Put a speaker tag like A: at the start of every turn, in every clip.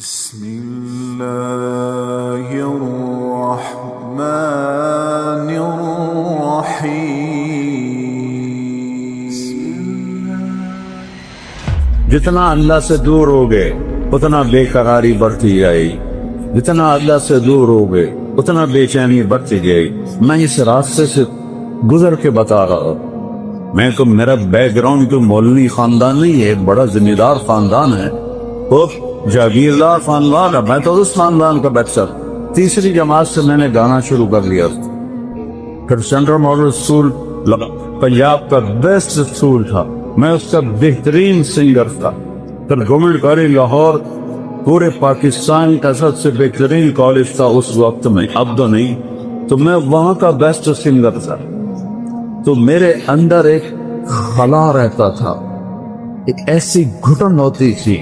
A: بسم الله الرحمن الرحيم.
B: جتنا اللہ سے دور ہوگے اتنا بے قراری بڑھتی جائے گی، جتنا اللہ سے دور ہوگے اتنا بے چینی بڑھتی جائے گی. میں اس راستے سے گزر کے بتا رہا ہوں. میرا بیک گراؤنڈ تو مولوی خاندان نہیں ہے، ایک بڑا ذمہ دار خاندان ہے، وہ جاگیردار خاندان ہے. میں تو اس خاندان کا بچہ. تیسری جماعت سے میں نے گانا شروع کر لیا. پھر سینٹرل ماڈل اسکول پنجاب کا بیسٹ اسکول تھا، میں اس کا بہترین سنگر تھا. پھر گورنمنٹ کالج لاہور پورے پاکستان کا سب سے بہترین کالج تھا اس وقت میں، اب تو نہیں. تو میں وہاں کا بیسٹ سنگر تھا. تو میرے اندر ایک خلا رہتا تھا، ایک ایسی گھٹن ہوتی تھی.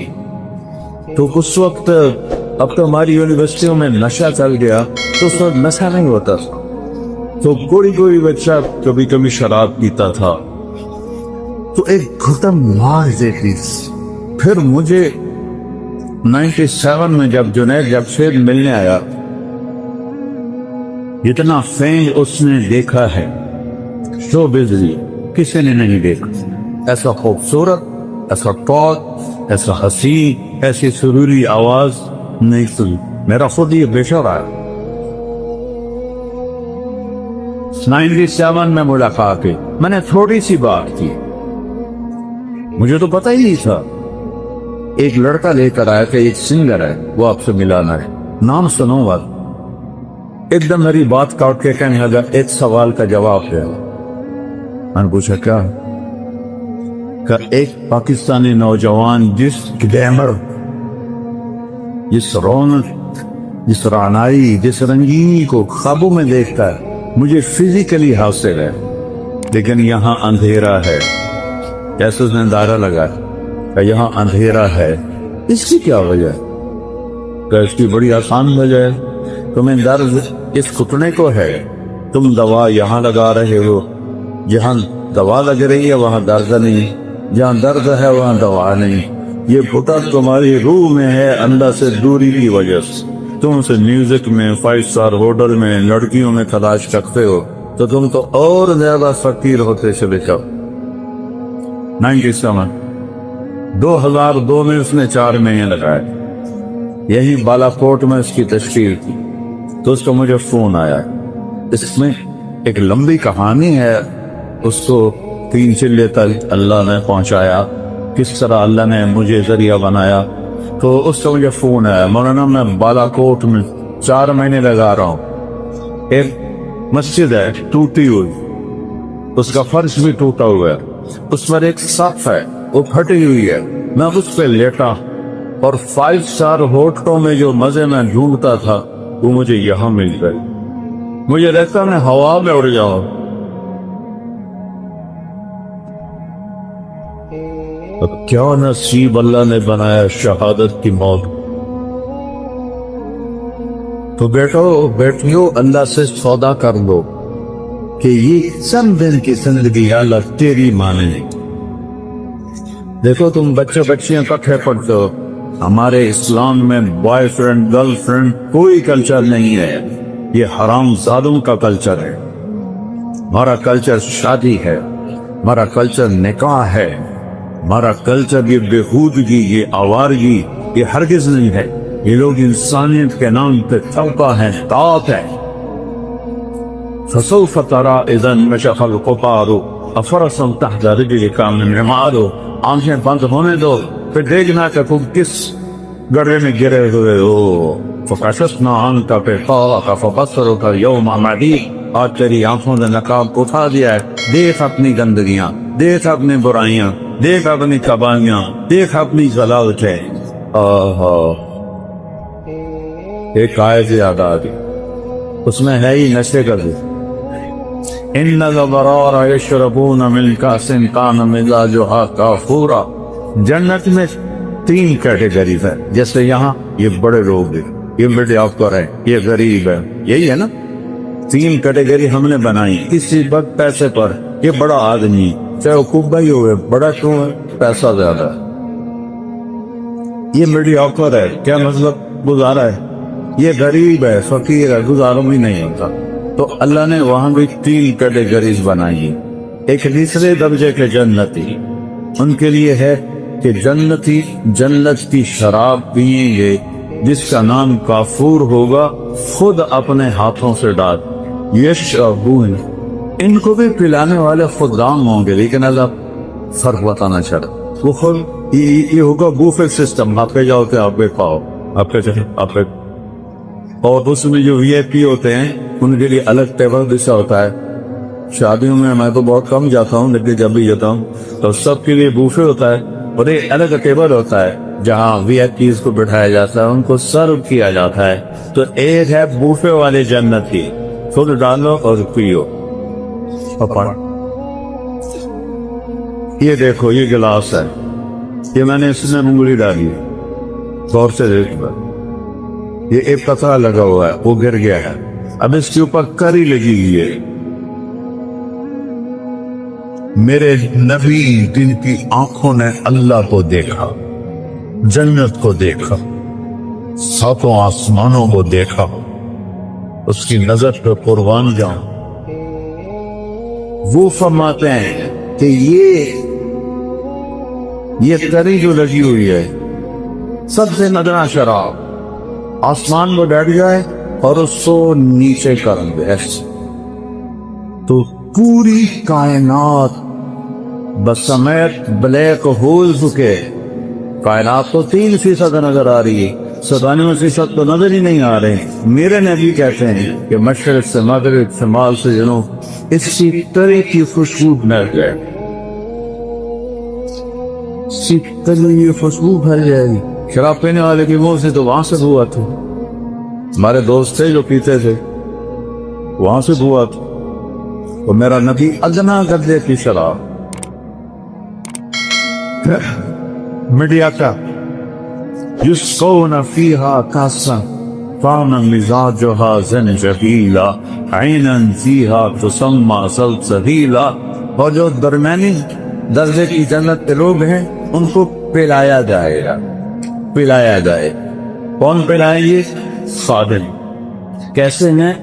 B: تو اس وقت اب تو ہماری یونیورسٹیوں میں نشہ چل گیا، تو اس وقت نشہ نہیں ہوتا تھا. تو کوئی بچہ کبھی کبھی شراب پیتا تھا، تو ایک گھٹن مار دیتی. پھر مجھے 97 میں جب جنید جمشید ملنے آیا، جتنا فین اس نے دیکھا ہے شو بزلی کسی نے نہیں دیکھا. ایسا خوبصورت، ایسا ٹاک، ایسا حسین، ایسی سروری آواز نہیں سنی. میرا خود یہ بیٹا رہا ہے. 97 میں ملاقات کی، میں نے تھوڑی سی بات کی، مجھے تو پتہ ہی نہیں تھا. ایک لڑکا لے کر آیا کہ ایک سنگر ہے، وہ آپ سے ملانا ہے، نام سنو گا. ایک دم میری بات کاٹ کے کہنے لگا ایک سوال کا جواب ہے. میں نے پوچھا کیا؟ کہ ایک پاکستانی نوجوان جس گلیمر، جس رونق، جس رعنائی، جس رنگینی کو خوابوں میں دیکھتا ہے، مجھے فزیکلی حاصل ہے، لیکن یہاں اندھیرا ہے. جیسے اس نے اندازہ لگایا کہ یہاں اندھیرا ہے. اس کی کیا وجہ ہے؟ کہ اس کی بڑی آسان وجہ ہے. تمہیں درد اس گھٹنے کو ہے، تم دوا یہاں لگا رہے ہو، جہاں دوا لگ رہی ہے وہاں درد نہیں، جہاں درد ہے وہاں دوا نہیں. یہ گھٹن تمہاری روح میں ہے، اللہ سے دوری کی وجہ سے. تم سے میوزک میں، 5 اسٹار ہوٹل میں، لڑکیوں میں تلاش کرتے ہو، تو تم تو اور زیادہ فقیر ہوتے چلے جاؤ. 97 2002 میں اس نے 4 مہینے لگائے. یہی بالا کوٹ میں اس کی تشکیل تھی. تو اس کو مجھے فون آیا. اس میں ایک لمبی کہانی ہے، اس کو 3 چلے تک اللہ نے پہنچایا، کس طرح اللہ نے مجھے ذریعہ بنایا. تو اس کا مجھے فون آیا، مولانا میں بالا کوٹ میں 4 مہینے لگا رہا ہوں. ایک مسجد ہے ٹوٹی ہوئی، اس کا فرش بھی ٹوٹا ہوا ہے، اس پر ایک سقف ہے وہ پھٹی ہوئی ہے. میں اس پہ لیٹا اور 5 اسٹار ہوٹلوں میں جو مزے میں ڈھونڈتا تھا وہ مجھے یہاں مل گئے. مجھے لگتا میں ہوا میں اڑ جاؤں. اب کیا نصیب اللہ نے بنایا شہادت کی موت. تو بیٹھو اللہ سے سودا کر لو کہ یہ چند دن کی زندگی اللہ تیری مانے. دیکھو تم بچے بچیاں کٹھے پڑھتے ہو، ہمارے اسلام میں بوائے فرینڈ گرل فرینڈ کوئی کلچر نہیں ہے. یہ حرام زادوں کا کلچر ہے. ہمارا کلچر شادی ہے، ہمارا کلچر نکاح ہے، ہمارا کلچر یہ بےہودگی، یہ آوارگی یہ ہرگز نہیں ہے. یہ لوگ انسانیت کے نام پہ توبہ ہے، طاعت ہے. فسوف ترى اذا انكشف القطار افرسا تحت رجلك من رماد. آنکھیں بند ہونے دو، پھر دیکھنا کہ تم کس گڑھے میں گرے ہوئے ہو. فکشفنا عنك غطاءك فبصرك اليوم حديد. آج تیری آنکھوں نے نقاب اٹھا دیا ہے. دیکھ اپنی گندگیاں، دیکھ اپنی برائیاں، دیکھ اپنی تباہیاں، دیکھ اپنی ضلالتیں. ایک آیت یاد آ گئی، اس میں ہے ہی نشے کا ذکر. ان الابرار یشربون من کأس کان مزاجها کافورا. جنت میں 3 کیٹیگریز ہیں. جیسے یہاں یہ بڑے لوگ ہیں، یہ مڈل آفر ہے، یہ غریب ہے، یہی ہے نا. 3 کیٹیگری ہم نے بنائی. کسی وقت پیسے پر یہ بڑا آدمی، چاہے وہ خوب بھائی ہوئے، بڑا کیوں ہے؟ پیسہ زیادہ ہے. یہ میڈیوکر ہے، کیا مطلب گزارا ہے، یہ غریب ہے، فقیر ہے، گزارا بھی نہیں ہوتا. تو اللہ نے وہاں بھی 3 کیٹیگریز بنائی. ایک تیسرے درجے کے جنتی، ان کے لیے ہے کہ جنتی جنت کی شراب پیئیں گے جس کا نام کافور ہوگا، خود اپنے ہاتھوں سے ڈال. یشربون، ان کو بھی پلانے والے خدام ہوں گے، لیکن اللہ فرق بتانا چاہتا. وہ خود یہ ہوگا بوفے سسٹم، آپ پہ جاؤ تو آپ پہ پاؤ، آپ پہ چلے آپ پہ. اور اس میں جو وی آئی پی ہوتے ہیں ان کے لیے الگ ٹیبل جیسا ہوتا ہے. شادیوں میں تو بہت کم جاتا ہوں، لیکن جب بھی جاتا ہوں تو سب کے لیے بوفے ہوتا ہے، اور ایک الگ ٹیبل ہوتا ہے جہاں وی آئی پیز کو بٹھایا جاتا ہے، ان کو سرو کیا جاتا ہے. تو ایک ہے بوفے والے جنتی، خود ڈالو اور پیو. یہ دیکھو، یہ گلاس ہے، یہ میں نے اس میں انگلی ڈالی ہے، غور سے دیکھ کر. یہ ایک قطرہ لگا ہوا ہے، وہ گر گیا ہے، اب اس کے اوپر کری لگی ہوئی ہے. میرے نبی جن کی آنکھوں نے اللہ کو دیکھا، جنت کو دیکھا، ساتوں آسمانوں کو دیکھا، اس کی نظر پہ قربان جاؤں. وہ فرماتے ہیں کہ یہ کری جو لگی ہوئی ہے سب سے ندرہ شراب آسمان میں بیٹھ جائے اور اس کو نیچے کر دے تو پوری کائنات بسمیت بلیک ہولز کے، کائنات تو 3% نظر آ رہی ہے، 97% تو نظر ہی نہیں آ رہے. میرے نبی کہتے ہیں کہ مشرق سے مغرب، شمال سے جنوب، اس کی طرح کی خوشبو پھیل جائے، اس کی طرح یہ خوشبو پھیل جائے گی. شراب پینے والے کی منہ سے تو وہاں سے بو آتی، ہمارے دوست تھے جو پیتے تھے، وہاں سے بو آتی. اور میرا نبی ادنا کر دے کی شراب میڈیا کا یسقون فیہا کاسا کان مزاجها زنجبیلا عینا فیہا تسمى سلسبیلا. اور جو درمیانی درجے کی جنت کے لوگ ہیں ان کو پلایا جائے گا، پلایا جائے. کون پلائیں گے؟ خادم. کیسے ہیں؟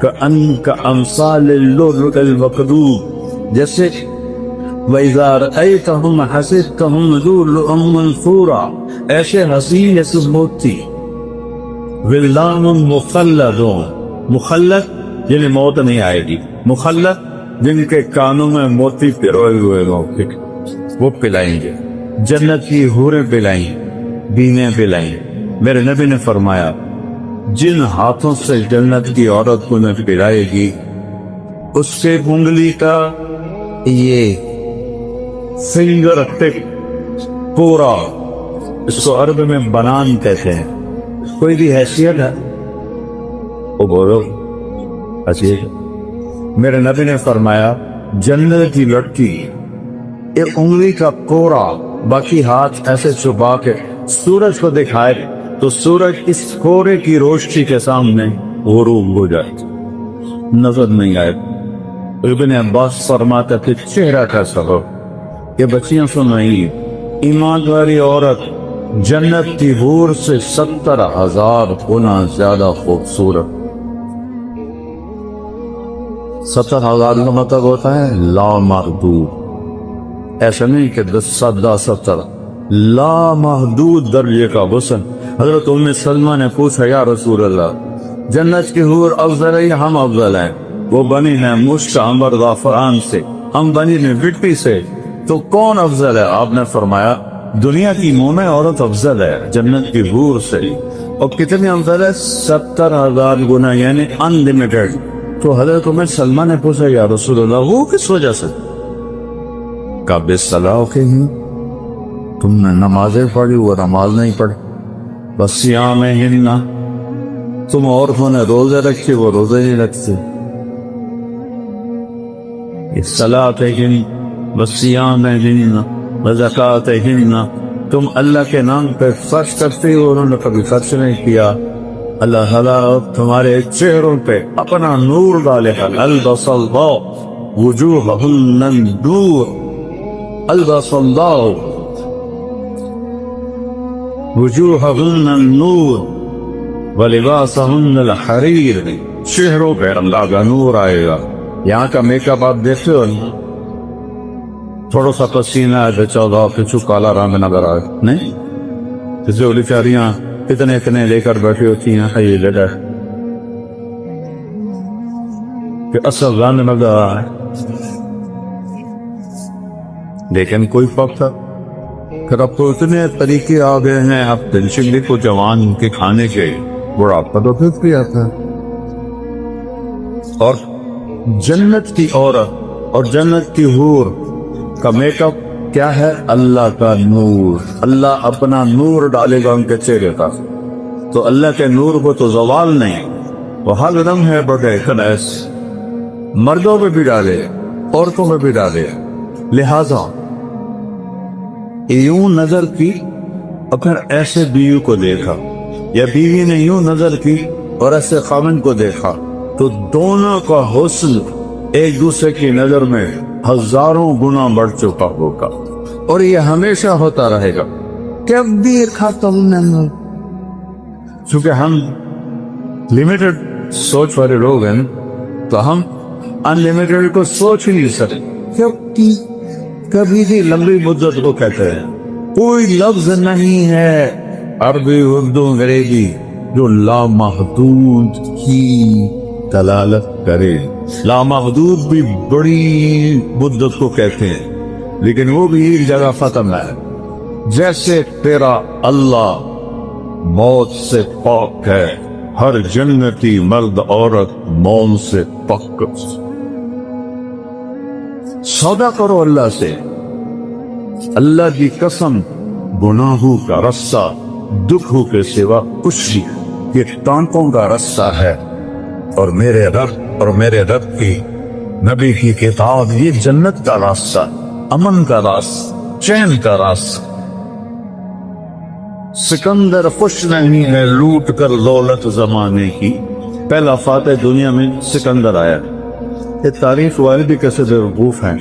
B: کأمثال اللؤلؤ المکنون، جیسے وَإِذَا رَأَيْتَهُمْ حَسِبْتَهُمْ لُؤْلُؤًا مَنثُورًا، ایسے حسین جیسے موتی. وِلْدَانٌ مُخَلَّدٌ، مخلد جنہیں موت نہیں آئے گی، مخلد جن کے کانوں میں موتی پروئے ہوئے لوگ، وہ پلائیں گے. جنت کی حوریں پلائیں، بیویں پلائیں. میرے نبی نے فرمایا جن ہاتھوں سے جنت کی عورت کو نہ پلائے گی اس کے انگلی کا یہ فنگر ٹپ پورا، اس کو عرب میں بنان کہتے ہیں، کوئی بھی حیثیت ہے وہ بولو حیثیت. میرے نبی نے فرمایا جنت کی لڑکی ایک انگلی کا کوڑا باقی ہاتھ ایسے چھپا کے سورج کو دکھائے تو سورج اس کوڑے کی روشنی کے سامنے غروب ہو جائے، نظر نہیں آئے. ابن عباس فرماتا کہ چہرہ کیسا ہو. یہ بچیاں سنائیں، ایمان والی عورت جنت کی حور سے 70,000 گنا زیادہ خوبصورت. 70,000 کا مطلب ہوتا ہے لامحدود، ایسا نہیں کہ 10 لامحدود درجے کا حسن. حضرت ام سلمہ نے پوچھا یا رسول اللہ جنت کی حور افضل ہے یا ہم افضل ہیں؟ وہ بنی ہیں مشک عنبر زعفران سے، ہم بنی ہیں مٹی سے، تو کون افضل ہے؟ آپ نے فرمایا دنیا کی مومن عورت افضل ہے جنت کی حور سے. اور کتنے افضل ہے؟ 70,000 گنا، یعنی انلمیٹڈ. تو حضرت ام سلمہ نے پوچھا یا رسول اللہ وہ کس وجہ سے؟ کعب صلاح کے ہیں، تم نے نمازیں پڑھی وہ نماز نہیں پڑھی. بس سیام ہننا، تم عورتوں نے روزے رکھے وہ روزے نہیں رکھتے. صلاۃ ہن بس سیام ہننا وزکات ہننا، تم اللہ کے نام پہ خرچ کرتے ہو، انہوں نے کبھی خرچ نہیں کیا. اللہ تعالیٰ تمہارے چہروں پہ اپنا نور ڈالے گا. البس اللہ وجوہہن النور، البس اللہ. وجوہہن النور ولباسہن الحریر، چہروں پہ اللہ کا نور آئے گا۔ یہاں کا میک اپ آپ دیکھتے ہو، تھوڑا سا پسینہ ہے تو چودہ پچھو کالا رنگ نظر آئے نہیں؟ جسے وہ بیچاریاں اتنے لے کر بیٹھی ہوتی ہیں، یہ لے لے کہ اصل رنگ نظر آئے، لیکن کوئی وقت پھر اب تو اتنے طریقے آ گئے ہیں، اب دلچنگی کو جوان کے کھانے کے بڑھاپا تو پھر بھی آتا ہے۔ اور جنت کی عورت اور جنت کی حور کا میک اپ کیا ہے؟ اللہ کا نور۔ اللہ اپنا نور ڈالے گا ان کے چہرے پر، تو اللہ کے نور کو تو زوال نہیں، وہ ہر دم ہے بڑے خنیس، مردوں پہ بھی ڈالے عورتوں میں بھی ڈالے۔ لہذا یوں نظر کی اور پھر ایسے بیوی کو دیکھا، یا بیوی نے یوں نظر کی اور ایسے خاوند کو دیکھا، تو دونوں کا حسن ایک دوسرے کی نظر میں ہزاروں گنا بڑھ چکا ہوگا، اور یہ ہمیشہ ہوتا رہے گا، کبھی ختم نہیں۔ چونکہ ہم لمیٹڈ سوچ والے لوگ ہیں تو ہم انلمیٹڈ کو سوچ ہی نہیں سکتے، کبھی بھی لمبی مدت کو کہتے ہیں۔ کوئی لفظ نہیں ہے عربی اردو انگریزی جو لامحدود کی دلالت کرے۔ لامحدود بھی بڑی مدت کو کہتے ہیں، لیکن وہ بھی ایک جگہ ختم ہے۔ جیسے تیرا اللہ موت سے پاک ہے، ہر جنتی مرد عورت موت سے پاک۔ سودا کرو اللہ سے، اللہ کی قسم، گناہوں کا رستہ دکھوں کے سوا کچھ نہیں، یہ ٹانکوں کا رستہ ہے، اور میرے رب کی نبی کی کتاب یہ جنت کا راستہ، امن کا راستہ، چین کا راستہ۔ سکندر خوش نہیں ہے لوٹ کر دولت زمانے کی، پہلا فاتح دنیا میں سکندر آیا۔ یہ تاریخ والے بھی کیسے بیوقوف ہیں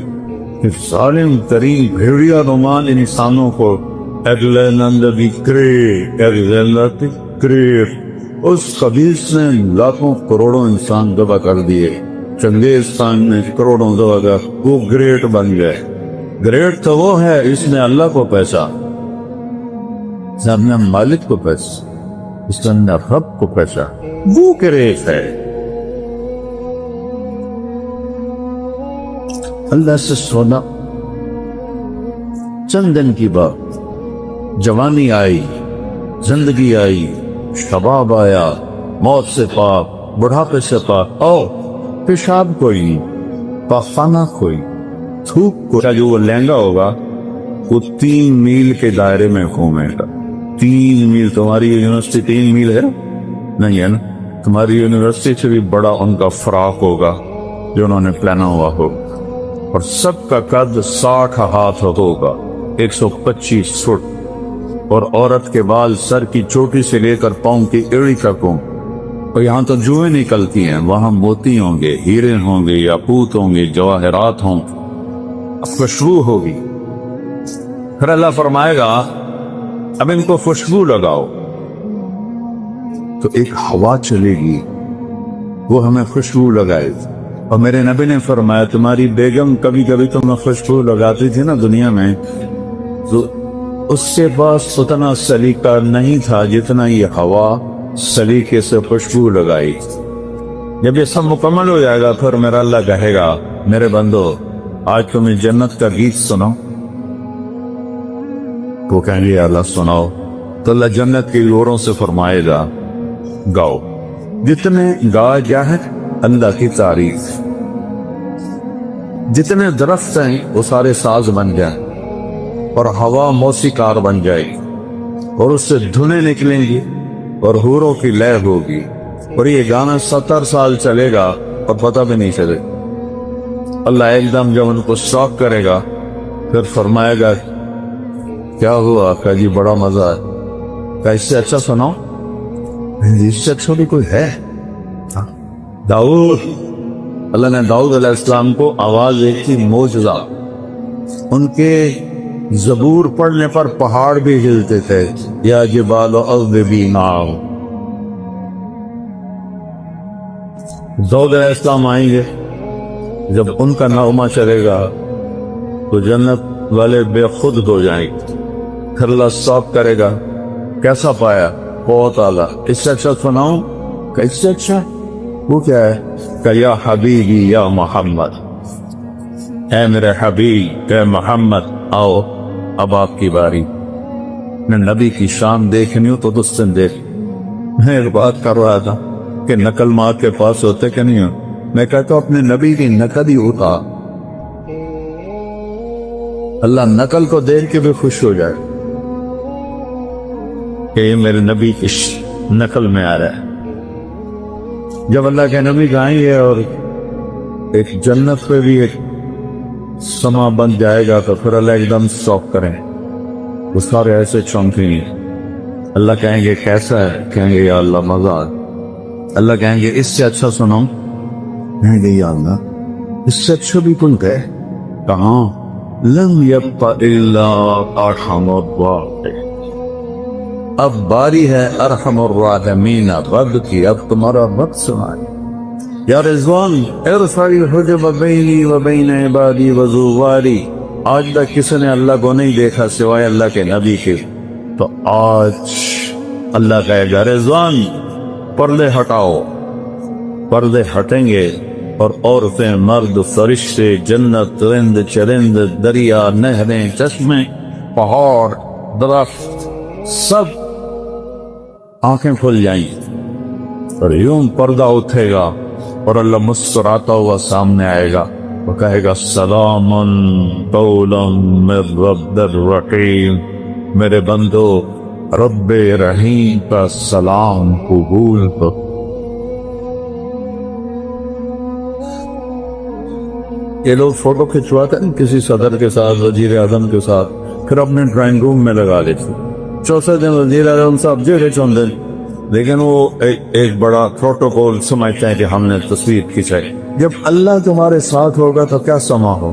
B: کہ ظالم ترین بھیڑیا نمان انسانوں کو الیگزینڈر دی گریٹ، اس قبیس نے لاکھوں کروڑوں انسان ذبح کر دیے، چنگیز خان نے کروڑوں ذبح کر، وہ گریٹ بن گئے۔ گریٹ تو وہ ہے اس نے اللہ کو پہچا، اس نے مالک کو پہچا، اس نے رب کو پہچا، وہ گریٹ ہے۔ اللہ سے سونا چند دن کی بات، جوانی آئی، زندگی آئی، شباب آیا، موت سے پاک، بڑھاپے سے پاک، او پیشاب کوئی، پاخانہ کوئی، تھوک کوئی، جو وہ لہنگا ہوگا وہ 3 میل کے دائرے میں گھومے گا۔ 3 میل، تمہاری یونیورسٹی 3 میل ہے نہیں ہے نا؟ تمہاری یونیورسٹی سے بھی بڑا ان کا فراق ہوگا جو انہوں نے پلانا ہوا ہوگا، اور سب کا قد 60 ہاتھ ہوگا، 125 فٹ، اور عورت کے بال سر کی چوٹی سے لے کر پاؤں کی ایڑی تک ہوں، اور یہاں تو جوئیں نکلتی ہیں، وہاں موتی ہوں گے، ہیرے ہوں گے، یاقوت ہوں گے، جواہرات ہوں، خوشبو ہوگی۔ پھر اللہ فرمائے گا اب ان کو خوشبو لگاؤ، تو ایک ہوا چلے گی وہ ہمیں خوشبو لگائے گی۔ اور میرے نبی نے فرمایا تمہاری بیگم کبھی کبھی تمہیں خوشبو لگاتی تھی نا دنیا میں، تو اس کے پاس اتنا سلیقہ نہیں تھا جتنا یہ ہوا سلیقے سے خوشبو لگائی۔ جب یہ سب مکمل ہو جائے گا پھر میرا اللہ کہے گا میرے بندو آج تمہیں جنت کا گیت سناؤ، وہ کہیں گے اللہ سناؤ، تو اللہ جنت کی حوروں سے فرمائے گا گاؤ۔ جتنے گا جائے اللہ کی تعریف، جتنے درخت ہیں وہ سارے ساز بن جائیں، اور ہوا موسیقار بن جائے گی، اور اس سے دھنیں نکلیں گی، اور حوروں کی لے ہوگی، اور یہ گانا 70 سال چلے گا اور پتہ بھی نہیں چلے۔ اللہ ایک دم جب ان کو شوق کرے گا پھر فرمائے گا کیا ہوا؟ کہ جی بڑا مزہ ہے، کہ اس سے اچھا سناؤ، اس سے اچھا بھی کوئی ہے؟ داؤد، اللہ نے داؤد علیہ السلام کو آواز ایک تھی معجزہ، ان کے زبور پڑھنے پر پہاڑ بھی ہلتے تھے. یا جبال اوبی معه. داؤد علیہ السلام آئیں گے، جب ان کا نغمہ چلے گا تو جنت والے بے خود ہو جائیں گے. پھر اللہ صاف کرے گا، کیسا پایا؟ بہت اعلیٰ. اس سے اچھا سناؤں؟ کہ اس سے اچھا وہ کیا ہے؟ کہ یا حبیبی یا محمد، اے میرے حبیب، اے محمد، آؤ اب آپ کی باری. میں نبی کی شان دیکھنی ہوں تو دستن دیکھ. میں ایک بات کر رہا تھا کہ نقل مار کے پاس ہوتے کہ نہیں ہو. میں کہتا ہوں اپنے نبی کی نقل ہی ہوتا. اللہ نقل کو دیکھ کے بھی خوش ہو جائے کہ یہ میرے نبی کی نقل میں آ رہا ہے. جب اللہ کے نبی گائیں گے اور ایک جنت پہ بھی ایک سما بن جائے گا تو پھر اللہ ایک دم شوق کریں، وہ سارے ایسے چونکیں گے. اللہ کہیں گے کیسا ہے؟ کہیں گے یا اللہ مزہ آ. اللہ کہیں گے اس سے اچھا سناؤں؟ کہیں گے یا اللہ اس سے اچھا بھی کن کہے. کہاں؟ لم یبق الا ارحم الراحمین. اب باری ہے ارحم الراحمین رب کی، اب تمہارا رب سنائے. یا رضوان ارفع الحجب بینی و بین عبادی و زواری. آج تک کسی نے اللہ کو نہیں دیکھا سوائے اللہ کے نبی کے، تو آج اللہ کہے گا رضوان پردے ہٹاؤ. پردے ہٹیں گے اور عورتیں، مرد، فرشتے، جنت، رند، چرند، دریا، نہریں، چشمے، پہاڑ، درخت، سب آنکھیں کھل جائیں اور یوں پردہ اٹھے گا اور اللہ مسکراتا ہوا سامنے آئے گا. وہ کہے گا سلام قولا من رب الرحیم. میرے بندو رب رحیم کا سلام قبول کرو. یہ لوگ فوٹو کھنچواتے ہیں کسی صدر کے ساتھ، وزیر اعظم کے ساتھ، پھر اپنے ڈرائنگ روم میں لگا لیتے. چوتھے دن وزیر اعظم صاحب جیڑے چوندے، لیکن وہ ایک بڑا پروٹوکول سمجھتے ہیں کہ ہم نے تصویر کھینچائی. جب اللہ تمہارے ساتھ ہوگا تو کیا سما ہو؟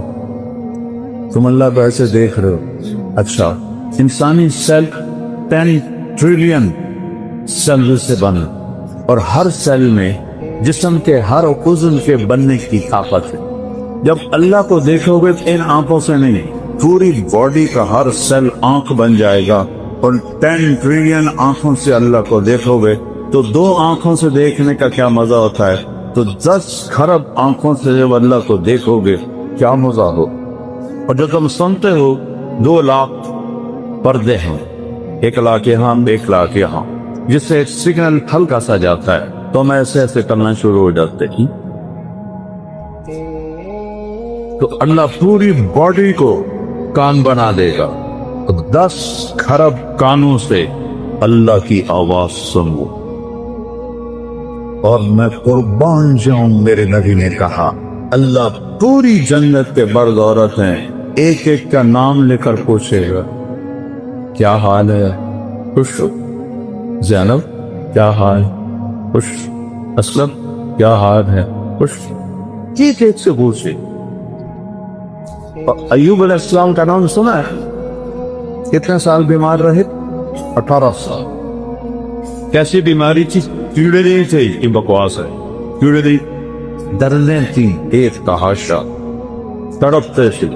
B: تم اللہ کو ایسے دیکھ رہے ہو. اچھا انسانی سیل 10 ٹریلین سیل سے بن، اور ہر سیل میں جسم کے ہر عضو کے بننے کی طاقت ہے. جب اللہ کو دیکھو گے ان آنکھوں سے نہیں، پوری باڈی کا ہر سیل آنکھ بن جائے گا. اور 10 ٹریلین آنکھوں سے اللہ کو دیکھو گے تو 2 آنکھوں سے دیکھنے کا کیا مزہ ہوتا ہے، تو 10 خرب آنکھوں سے جب اللہ کو دیکھو گے کیا مزہ ہو. اور جو تم سنتے ہو 2 لاکھ پردے ہیں، 1 لاکھ یہاں 1 لاکھ یہاں، جس سے ایک سگنل ہلکا سا جاتا ہے تو ہم ایسے ایسے کرنا شروع ہو جاتے ہیں. تو اللہ پوری باڈی کو کان بنا دے گا. 10 خرب کانوں سے اللہ کی آواز سنو. اور میں قربان جاؤں، میرے نبی نے کہا اللہ پوری جنت کے مرد عورت ہیں، ایک ایک کا نام لے کر پوچھے گا کیا حال ہے؟ خوش ہو؟ زینب کیا حال؟ خوش؟ اسلم کیا حال ہے؟ خوش؟ ایک ایک سے پوچھے. ایوب علیہ السلام کا نام سنا ہے؟ کتنے سال بیمار رہے؟ 18 سال. کیسی بیماری تھی؟ کیڑے نہیں تھے، یہ بکواس ہے. کیڑے نہیں، درنیں تھی، ایک تحاشا، تڑپتے تھے.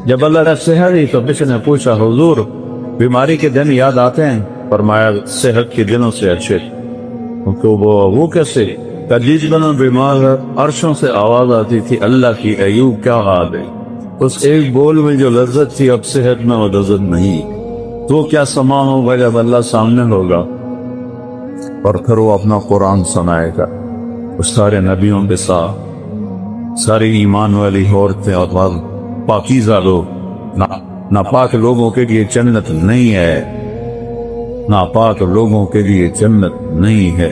B: جب اللہ نے صحت دی تو کسی نے پوچھا حضور بیماری کے دن یاد آتے ہیں؟ فرمایا صحت کے دنوں سے اچھے. تو وہ کیسے؟ جس دنوں بیمار عرشوں سے آواز آتی تھی اللہ کی ایوب کیا حال ہے. اس ایک بول میں جو لذت تھی اب صحت میں وہ لذت نہیں. تو کیا سما ہوگا جب اللہ سامنے ہوگا اور پھر وہ اپنا قرآن سنائے گا. اس سارے نبیوں کے ساتھ ساری ایمان والی عورتیں اور پاکیزہ لوگ. ناپاک لوگوں کے لیے جنت نہیں ہے، ناپاک لوگوں کے لیے جنت نہیں ہے.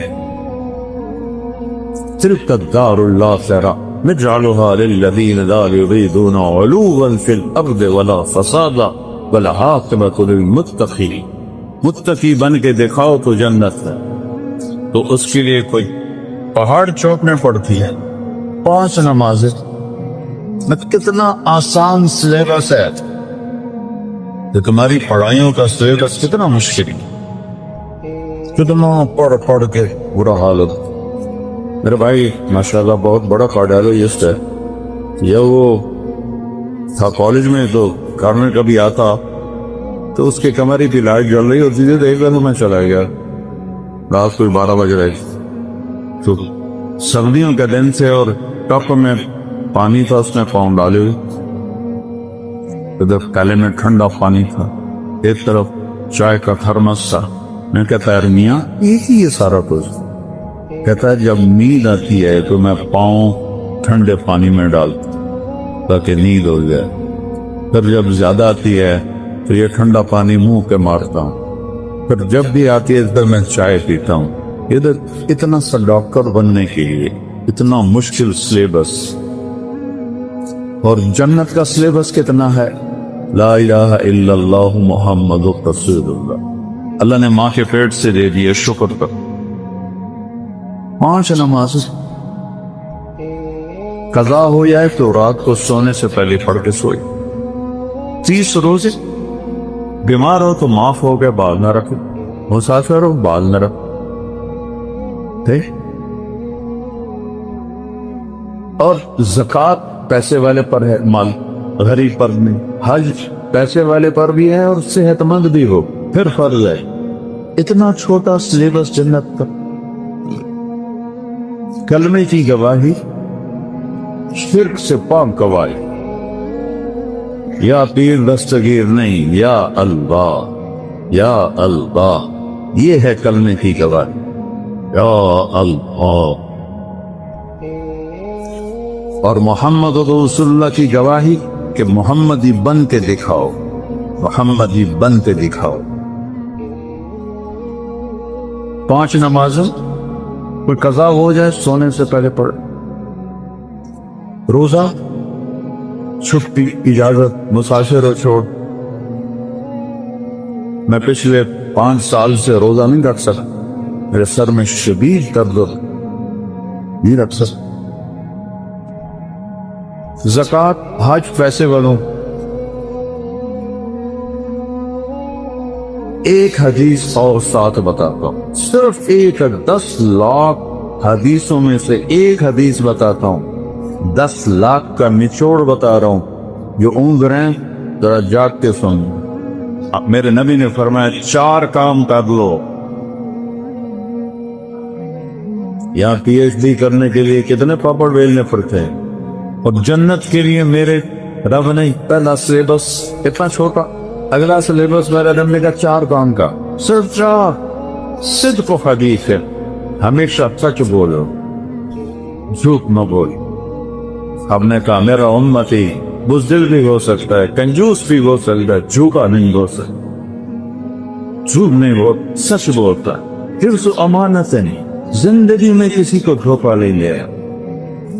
B: تلک الدار الآخرہ نجعلها للذین لا یریدون علوا فی الارض ولا فسادا والعاقبۃ للمتقین. متقی بن کے دکھاؤ تو جنت ہے. تو اس کے لیے کوئی پہاڑ چوکنے پڑتی ہے. 5 نمازیں، کتنا آسان سلیبس ہے. کہ تمہاری پڑھائیوں کا سلیبس کتنا مشکل ہے، کتنا پڑھ کے برا حال ہو۔ میرے بھائی ماشاءاللہ بہت بڑا کارڈیالوجسٹ ہے، یہ وہ تھا کالج میں، تو گھر میں کبھی آتا تو اس کے کمرے کی لائٹ جل رہی ہوتی تھی تو ایک بار میں چلا گیا، رات کو 12 بج رہے تو سردیوں کے دن سے، اور ٹپ میں پانی تھا، اس میں پاؤں ڈالے ہوئے، ادھر کالے میں ٹھنڈا پانی تھا، ایک طرف چائے کا تھرمس تھا۔ میں کہتا ہے میاں یہ سارا کچھ، کہتا ہے جب نیند آتی ہے تو میں پاؤں ٹھنڈے پانی میں ڈالتا تاکہ نیند ہو جائے، پھر جب زیادہ آتی ہے تو یہ ٹھنڈا پانی منہ کے مارتا ہوں، پھر جب بھی آتی ہے تو میں چائے پیتا ہوں۔ ادھر اتنا سا ڈاکٹر بننے کے لیے اتنا مشکل سلیبس، اور جنت کا سلیبس کتنا ہے، لا الہ الا اللہ محمد رسول اللہ، اللہ نے ماں کے پیٹ سے دے دیے، شکر کر۔ 5 نماز قضا ہو جائے تو رات کو سونے سے پہلے پڑھ کے سوئی، 30 روزے، بیمار ہو تو معاف ہو گئے، بال نہ رکھو، مسافر ہو بال نہ رکھو، اور زکوٰۃ پیسے والے پر ہے، مال غریب پر نہیں، حج پیسے والے پر بھی ہے اور صحت مند بھی ہو پھر فرض ہے۔ اتنا چھوٹا سلیبس جنت کا۔ کلمے کی گواہی، شرک سے پاک گواہی، یا پیر دستگیر نہیں، یا اللہ یا اللہ، یہ ہے کلمے کی گواہی، یا اللہ۔ اور محمد رسول اللہ کی گواہی کہ محمدی بن کے دکھاؤ، محمدی بن کے دکھاؤ۔ 5 نمازیں کوئی قضا ہو جائے سونے سے پہلے پڑھ، روزہ چھٹی اجازت، مسافر ہو چھوڑ۔ میں پچھلے 5 سال سے روزہ نہیں رکھ سکتا، میرے سر میں شدید درد نہیں رکھ سکتا۔ زکوٰۃ، حج پیسے والوں، ایک حدیث اور ساتھ بتاتا ہوں، صرف ایک 10 لاکھ حدیثوں میں سے ایک حدیث بتاتا ہوں، 10 لاکھ کا نچوڑ بتا رہا ہوں، جو اونگ رہے ہیں ذرا جاگ کے سن۔ میرے نبی نے فرمایا 4 کام کر لو۔ یہاں پی ایچ ڈی کرنے کے لیے کتنے پاپڑ بیلنے پڑتے ہیں، اور جنت کے لیے میرے رب نے پہلا سلیبس اتنا چھوٹا، اگلا سلیبس میرے رب نے کہا 4 کام کا، صرف 4۔ صدق و حدیث ہے، ہمیشہ سچ بولو، جھوٹ نہ بولو۔ ہم نے کہا میرا امتی بزدل بھی ہو سکتا ہے، کنجوس بھی ہو سکتا ہے، جھوٹا نہیں ہو سکتا، جھوٹ نہیں بول، سچ بولتا ہے، حفظ و امانت نہیں، زندگی میں کسی کو دھوکہ نہیں لے۔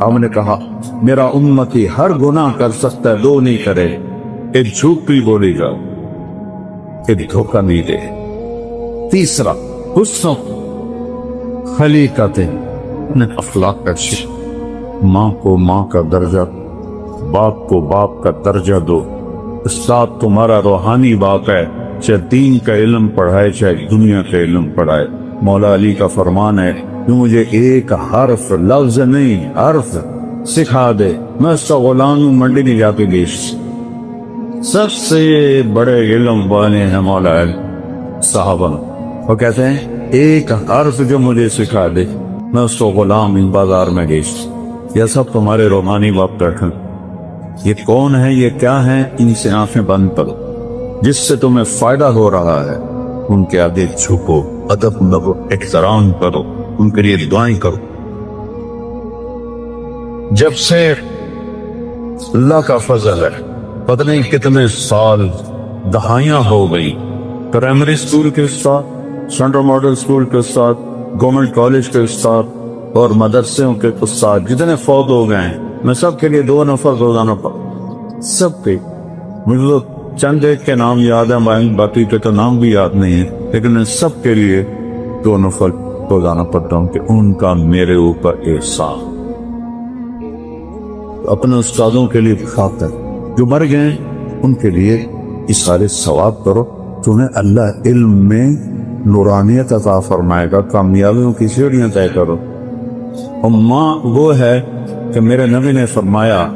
B: ہم نے کہا میرا امتی ہر گناہ کر سکتا ہے، 2 نہیں کرے، ایک جھوٹ بھی بولے گا، ایک دھوکہ نہیں دے۔ تیسرا حسن خلیقت، اخلاق اچھی، ماں کو ماں کا درجہ، باپ کو باپ کا درجہ دو۔ استاد تمہارا روحانی باپ ہے، چاہے دین کا علم پڑھائے چاہے دنیا کا علم پڑھائے۔ مولا علی کا فرمان ہے کہ مجھے ایک حرف، لفظ نہیں حرف سکھا دے، میں اس کا غلام ہوں، منڈی نہیں جا کے بیچ۔ سب سے بڑے علم والے ہیں مولا علی صحابہ، وہ کہتے ہیں ایک حرف جو مجھے سکھا دے میں اس کو غلام ہوں، بازار میں بیچ۔ یہ سب تمہارے روحانی باپ بیٹھے، یہ کون ہے، یہ کیا ہے، ان سے آنکھیں بند کرو، جس سے تمہیں فائدہ ہو رہا ہے ان کے آگے جھکو، ادب لگو، احترام کرو، ان کے لیے دعائیں کرو۔ جب سے اللہ کا فضل ہے، پتہ نہیں کتنے سال، دہائیاں ہو گئی، پرائمری اسکول کے استاد، سینٹرل ماڈل اسکول کے استاد، گورنمنٹ کالج کے استاد اور مدرسوں کے استاد جتنے فوت ہو گئے ہیں، میں سب کے لیے 2 نفر روزانہ پڑھتا، سب کے۔ مجھے چند ایک کے نام یاد ہیں، باقی کے تو نام بھی یاد نہیں ہے، لیکن میں سب کے لیے 2 نفر روزانہ پڑھتا ہوں کہ ان کا میرے اوپر احسان۔ اپنے استادوں کے لیے خاطر جو مر گئے ان کے لیے اس سارے ثواب کرو، تمہیں اللہ علم میں نورانیت عطا فرمائے گا، کامیابیوں کی سیڑھیاں طے کرو۔ اور ماں وہ ہے کہ میرے نبی نے فرمایا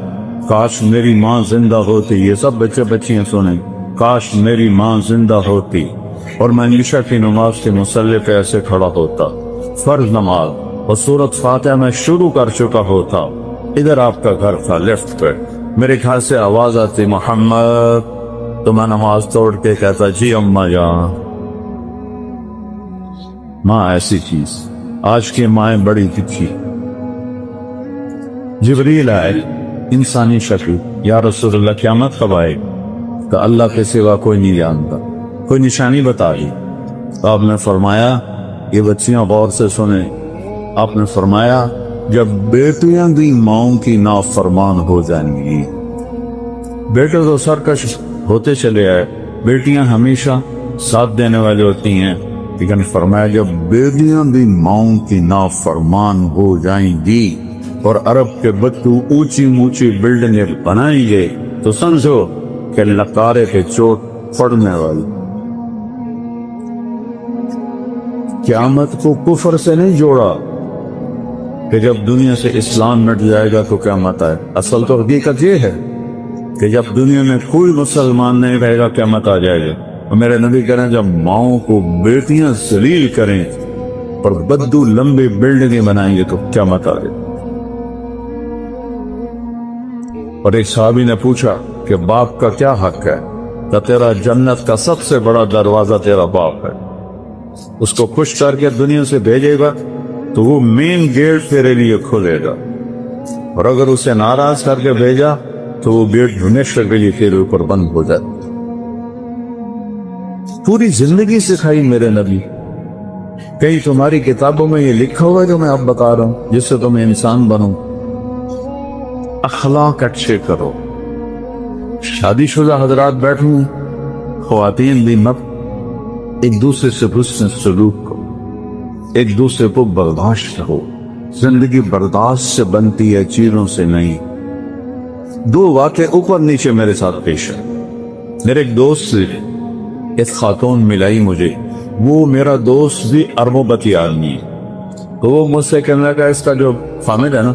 B: کاش میری ماں زندہ ہوتی، یہ سب بچے بچیاں سنیں، کاش میری ماں زندہ ہوتی اور میں عشاء کی نماز کے مصلی پہ ایسے کھڑا ہوتا، فرض نماز، اور سورۃ فاتحہ میں شروع کر چکا ہوتا، ادھر آپ کا گھر تھا لیفٹ پہ، میرے خیال سے آواز آتی محمد، تو میں نماز توڑ کے کہتا جی اماں جان۔ ماں ایسی چیز، آج کی مائیں بڑی تکھی۔ جبریل آئے انسانی شکل، یا رسول اللہ قیامت کب آئے؟ کہ اللہ کے سوا کوئی نہیں جانتا، کوئی نشانی بتا دی۔ آپ نے فرمایا یہ بچیاں غور سے سنیں، آپ نے فرمایا جب بیٹیاں بھی ماؤں کی نافرمان ہو جائیں گی، بیٹے تو سرکش ہوتے چلے آئے، بیٹیاں ہمیشہ ساتھ دینے والی ہوتی ہیں، لیکن فرمایا جب بیٹیاں بھی ماؤں کی نافرمان ہو جائیں گی اور عرب کے بچوں اونچی اونچی بلڈنگیں بنائیں گے تو سمجھو کہ لکارے کے چوٹ پڑنے والی۔ قیامت کو کفر سے نہیں جوڑا کہ جب دنیا سے اسلام مٹ جائے گا تو قیامت آئے، اصل تو حقیقت یہ ہے کہ جب دنیا میں کوئی مسلمان نہیں رہے گا قیامت آ جائے گا۔ اور میرے نبی کہہ رہے ہیں جب ماؤں کو بیٹیاں ذلیل کریں اور بدو لمبی بلڈنگیں بنائیں گے تو قیامت آ جائے۔ اور ایک صحابی نے پوچھا کہ باپ کا کیا حق ہے؟ کہ تیرا جنت کا سب سے بڑا دروازہ تیرا باپ ہے، اس کو خوش کر کے دنیا سے بھیجے گا تو وہ مین گیٹ تیرے لیے کھولے گا، اور اگر اسے ناراض کر کے بھیجا تو وہ گیٹ ہمیشہ کے لیے تیرے اوپر بند ہو جاتا۔ پوری زندگی سکھائی میرے نبی، کہیں تمہاری کتابوں میں یہ لکھا ہوا ہے جو میں اب بتا رہا ہوں جس سے تم انسان بنو؟ اخلاق اچھے کرو۔ شادی شدہ حضرات بیٹھے ہیں، خواتین بھی مت، ایک دوسرے سے حسن سلوک کرو، ایک دوسرے کو برداشت رہو، زندگی برداشت سے بنتی ہے چیزوں سے نہیں۔ دو واقعے اوپر نیچے میرے ساتھ پیش ہے۔ میرے ایک دوست سے ایک خاتون ملائی مجھے، وہ میرا دوست بھی اربوں پتی آدمی ہے، تو وہ مجھ سے کہنے لگا اس کا جو فامل ہے نا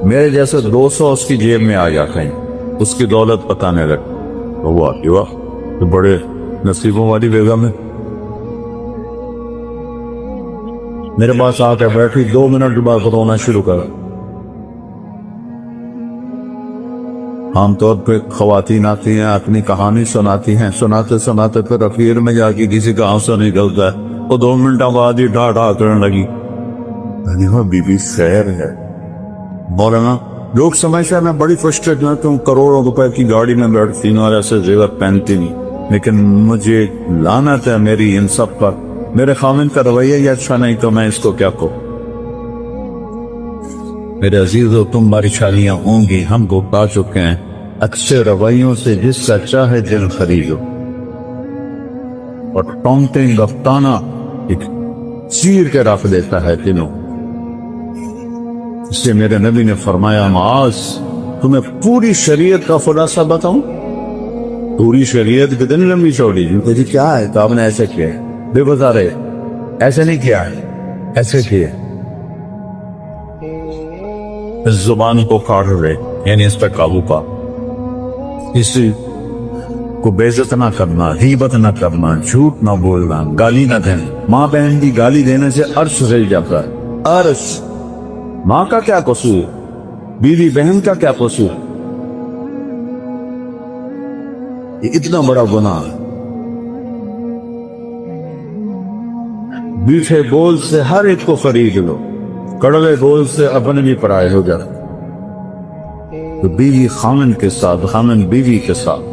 B: میرے جیسے 200 اس کی جیب میں آ جاتے ہیں، اس کی دولت بتانے لگا۔ واہ تو بڑے نصیبوں والی بیگم ہے۔ میرے پاس آ کے بیٹھی 2 منٹ بعد رونا شروع کر۔ عام طور پہ خواتین آتی ہیں اپنی کہانی سناتی ہیں، سناتے سناتے پھر اخیر میں جا کے کسی کا آنسو نکلتا ہے، وہ 2 منٹ بعد ہی ڈھا ڈھا کرنے لگی۔ بی بی خیر ہے مولانا، لوگ سمجھتے ہیں میں بڑی فرسٹریٹ نہ ہوں، کروڑوں روپے کی گاڑی میں بیٹھتی ہوں اور ایسے زیور پہنتی نہیں، لیکن مجھے لعنت ہے میری ان سب پر، میرے خاوند کا رویہ ہی اچھا نہیں تو میں اس کو کیا کہوں۔ میرے عزیزو تمہاری شادیاں ہوں گی، ہم کو پا چکے ہیں، اچھے رویوں سے جس کا چاہے دل خریدو، اور ٹونٹیں گفتانہ ایک چیر کے رکھ دیتا ہے دلوں۔ اس سے میرے نبی نے فرمایا معاذ تمہیں پوری شریعت کا خلاصہ بتاؤں؟ پوری شریعت کتنی لمبی چوڑی جی کیا ہے؟ تو آپ نے ایسے کیا ہے، بے بتا رہے ایسے نہیں کیا ہے، ایسے کیا اس زبان کو کاٹ رہے، یعنی اس پہ قابو پا، اسی کو بے عزت نہ کرنا، غیبت نہ کرنا، جھوٹ نہ بولنا، گالی نہ دینا۔ ماں بہن کی گالی دینے سے عرش ہل جاتا ہے، عرش۔ ماں کا کیا قصور، بیوی بہن کا کیا قصور؟ یہ اتنا بڑا گناہ ہے۔ میٹھے بول سے ہر ایک کو خرید لو، کڑوے بول سے اپنے بھی پرائے ہو جاتے۔ تو بیوی خامن کے ساتھ، خامن بیوی کے ساتھ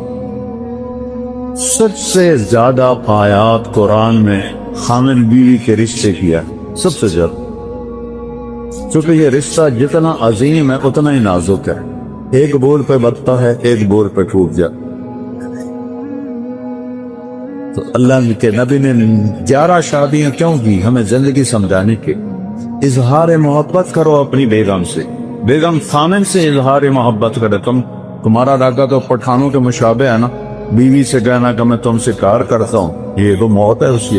B: سب سے زیادہ آیات قرآن میں خامن بیوی کے رشتے کیا، سب سے زیادہ، چونکہ یہ رشتہ جتنا عظیم ہے اتنا ہی نازک ہے، ایک بول پہ بچتا ہے، ایک بول پہ ٹوٹ جاتا۔ تو اللہ کے نبی نے 11 شادیاں کیوں کی؟ ہمیں زندگی سمجھانے کے۔ اظہار محبت کرو اپنی بیگم سے، بیگم خامن سے اظہار محبت کرے۔ تمہارا راگا تو پٹھانوں کے مشابہ ہے نا، بیوی سے کہنا کہ میں تم سے کار کرتا ہوں، یہ تو موت ہے اس کی۔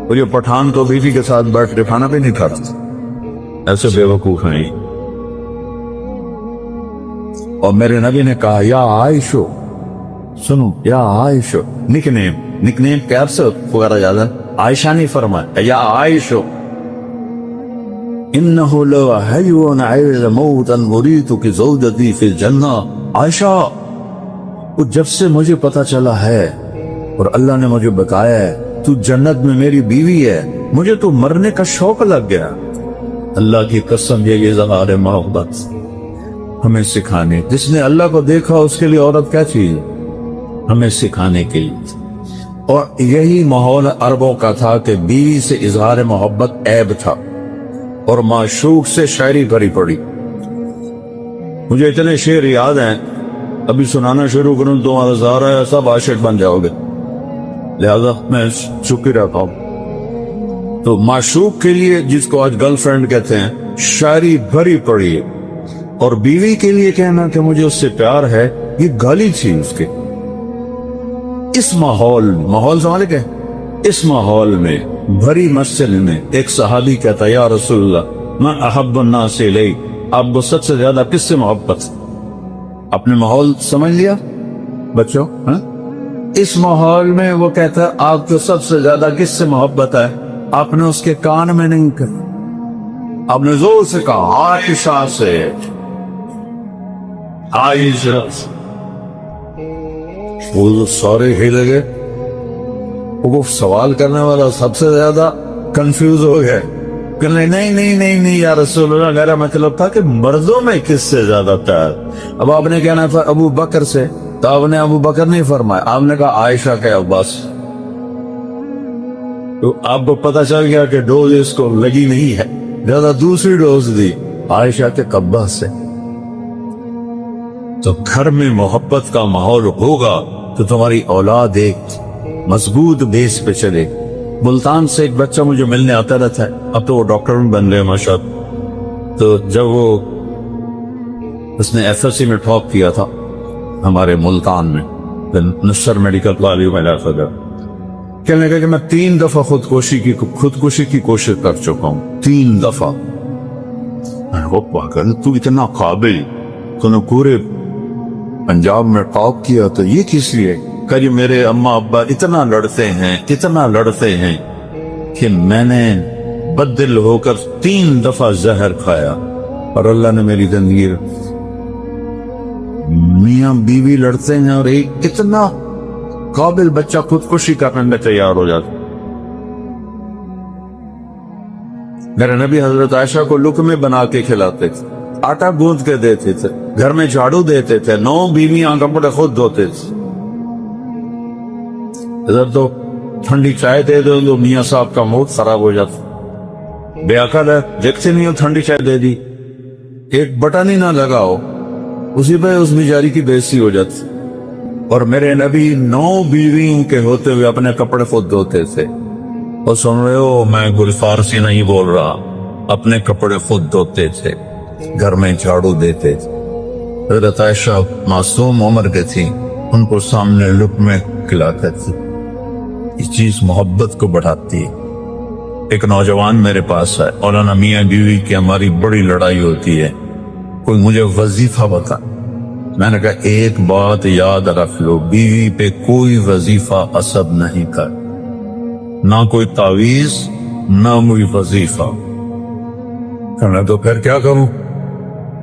B: اور یہ پٹھان تو بیوی کے ساتھ بیٹھ کے کھانا بھی نہیں کھاتا، ایسے بے وقوف ہیں۔ اور میرے نبی نے کہا یا عائشو، سنو یا عائشو، نک نیم پیار سے پکارا جاتا ہے، عائشہ نہیں فرمایا یا عائشو، انہو لو حیون عیل موتا مریتک زوجتی فی الجنہ۔ عائشہ، جب سے مجھے پتا چلا ہے اور اللہ نے مجھے بتایا ہے تو جنت میں میری بیوی ہے، مجھے تو مرنے کا شوق لگ گیا۔ اللہ کی قسم یہ اظہار محبت ہمیں سکھانے، جس نے اللہ کو دیکھا اس کے لیے عورت کیا چیز ہے، ہمیں سکھانے کے لیے۔ اور یہی ماحول عربوں کا تھا کہ بیوی سے اظہار محبت عیب تھا اور معشوق سے شاعری بھری پڑی۔ مجھے اتنے شعر یاد ہیں، ابھی سنانا شروع کروں تو تمہارا سارا ہے سب عاشق بن جاؤ گے، لہذا میں چپ ہی رہتا ہوں۔ تو معشوق کے لیے، جس کو آج گرل فرینڈ کہتے ہیں، شاعری بھری پڑی ہے، اور بیوی کے لیے کہنا کہ مجھے اس سے پیار ہے، یہ گالی تھی اس کے۔ اس ماحول سمجھ گئے، اس ماحول میں بھری مسجد میں ایک صحابی کہتا یا رسول اللہ میں احب الناس الی، آپ کو سب سے زیادہ کس سے محبت؟ اپنے ماحول سمجھ لیا بچوں؟ اس ماحول میں وہ کہتا ہے آپ کو سب سے زیادہ کس سے محبت ہے؟ آپ نے اس کے کان میں نہیں کہا، آپ نے زور سے کہا عائشہ سے، عائشہ۔ وہ سارے ہی لگے، وہ سوال کرنے والا سب سے زیادہ کنفیوز ہو گئے کہ نہیں یا رسول اللہ، میرا مطلب تھا کہ مردوں میں کس سے زیادہ پیار۔ اب آپ نے کہنا تھا ابو بکر سے، تو آپ نے ابو بکر نہیں فرمایا، آپ نے کہا عائشہ کے عباس۔ تو آپ کو پتا چل گیا کہ ڈوز اس کو لگی نہیں ہے، زیادہ دوسری ڈوز دی عائشہ کے عباس سے۔ تو گھر میں محبت کا ماحول ہوگا تو تمہاری اولاد ایک مضبوط بیس پہ چلے۔ ملتان سے ایک بچہ مجھے ملنے آتا رہتا ہے، اب تو وہ ڈاکٹر میں بن گئے ماشاءاللہ۔ تو جب اس نے ایف ایس سی میں ٹاپ کیا تھا ہمارے ملتان میں، نصر میڈیکل کالج میں علاقہ گیا، کہنے لگا کہ میں 3 دفعہ خودکشی کی کوشش کر چکا ہوں، 3 دفعہ۔ تو اتنا قابل، تو نے پورے پنجاب میں ٹاپ کیا تو یہ کس لیے؟ کہ میرے اماں ابا اتنا لڑتے ہیں کہ میں نے بدل ہو کر 3 دفعہ زہر کھایا، اور اللہ نے میری زندگی۔ میاں بیوی لڑتے ہیں اور ایک اتنا قابل بچہ خودکشی کرنے میں تیار ہو جاتا۔ میرے نبی حضرت عائشہ کو لقمے بنا کے کھلاتے تھے، آٹا گوندھ کے دیتے تھے، گھر میں جھاڑو دیتے تھے، 9 بیویاں کپڑے خود دھوتے تھے۔ ادھر تو ٹھنڈی چائے دے دو تو میاں صاحب کا موڈ خراب ہو جاتا، بے عقل ہے، دیکھتے نہیں ہو ٹھنڈی چائے دے دی، ایک بٹن ہی نہ لگاؤ، اسی پہ اس بیچاری کی بےعزتی ہو جاتی۔ اور میرے نبی 9 بیویوں کے ہوتے ہوئے اپنے کپڑے خود دھوتے تھے۔ اور سن رہے ہو، میں کوئی فارسی نہیں بول رہا، اپنے کپڑے خود دھوتے تھے، گھر میں جھاڑو دیتے تھے۔ حضرت عائشہ معصوم عمر کے تھی، ان کو سامنے لقمے کھلاتے تھے۔ یہ چیز محبت کو بڑھاتی ہے۔ ایک نوجوان میرے پاس ہے، مولانا میاں بیوی کی ہماری بڑی لڑائی ہوتی ہے، کوئی مجھے وظیفہ بتا۔ میں نے کہا ایک بات یاد رکھ لو، بیوی پہ کوئی وظیفہ عصب نہیں کر، نہ کوئی تعویذ نہ کوئی وظیفہ۔ میں تو پھر کیا کروں؟